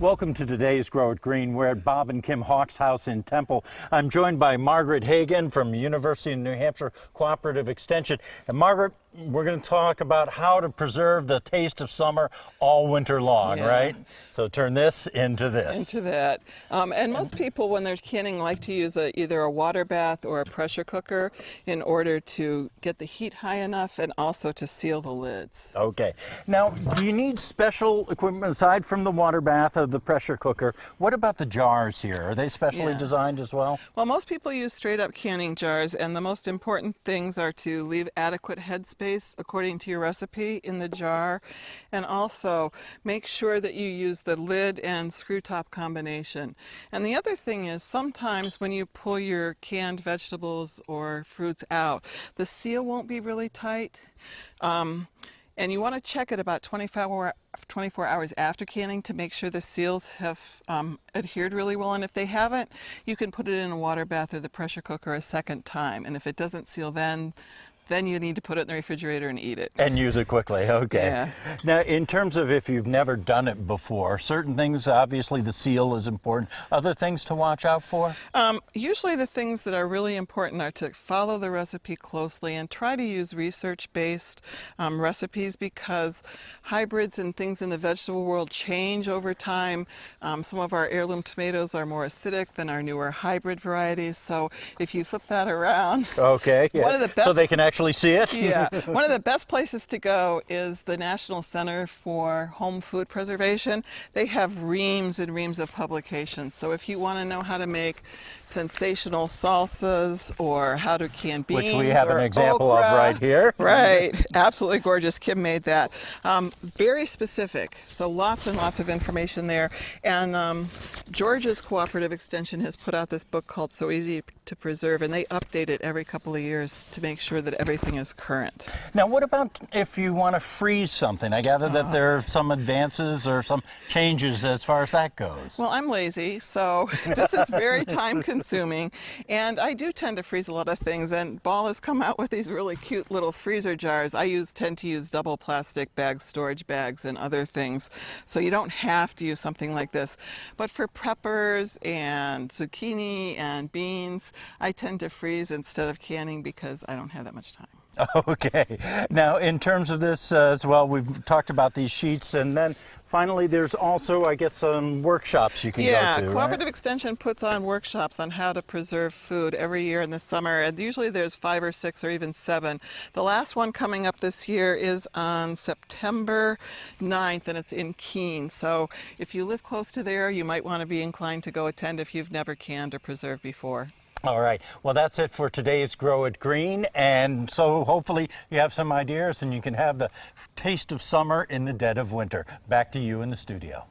Welcome to today's Grow It Green. We're at Bob and Kim Hawk's house in Temple. I'm joined by Margaret Hagan from University of New Hampshire Cooperative Extension. And Margaret, we're going to talk about how to preserve the taste of summer all winter long, right? So turn this into this. Into that. And most people, when they're canning, like to use either a water bath or a pressure cooker in order to get the heat high enough and also to seal the lids. Okay. Now, do you need special equipment aside from the water bath or the pressure cooker? What about the jars here? Are they specially designed as well? Well, most people use straight-up canning jars, and the most important things are to leave adequate headspace according to your recipe in the jar, and also make sure that you use the lid and screw top combination. And the other thing is, sometimes when you pull your canned vegetables or fruits out, the seal won't be really tight. And you want to check it about 24 hours after canning to make sure the seals have adhered really well. And if they haven't, you can put it in a water bath or the pressure cooker a second time. And if it doesn't seal then you need to put it in the refrigerator and eat it. And use it quickly, okay. Yeah. Now, in terms of if you've never done it before, certain things, obviously the seal is important. Other things to watch out for? Usually the things that are really important are to follow the recipe closely and try to use research-based recipes, because hybrids and things in the vegetable world change over time. Some of our heirloom tomatoes are more acidic than our newer hybrid varieties, so if you flip that around, okay, one of the best, so they can actually see it? Yeah. One of the best places to go is the National Center for Home Food Preservation. They have reams and reams of publications. So if you want to know how to make sensational salsas or how to can beans, which we have an example okra, of right here. Right. Absolutely gorgeous. Kim made that. Very specific. So lots and lots of information there. And Georgia's Cooperative Extension has put out this book called So Easy to Preserve, and they update it every couple of years to make sure that everything is current. Now, what about if you want to freeze something? I gather that there are some advances or some changes as far as that goes. Well, I'm lazy, so this is very time-consuming, and I do tend to freeze a lot of things, and Ball has come out with these really cute little freezer jars. I tend to use double plastic bags, storage bags, and other things, so you don't have to use something like this. But for peppers and zucchini and beans, I tend to freeze instead of canning because I don't have that much time. Okay. Now, in terms of this as well, we've talked about these sheets, and then finally there's also, I guess, some workshops you can go to. Yeah, Cooperative Extension puts on workshops on how to preserve food every year in the summer, and usually there's 5 or 6 or even 7. The last one coming up this year is on September 9th, and it's in Keene. So if you live close to there, you might want to be inclined to go attend if you've never canned or preserved before. All right. Well, that's it for today's Grow It Green. And so hopefully you have some ideas and you can have the taste of summer in the dead of winter. Back to you in the studio.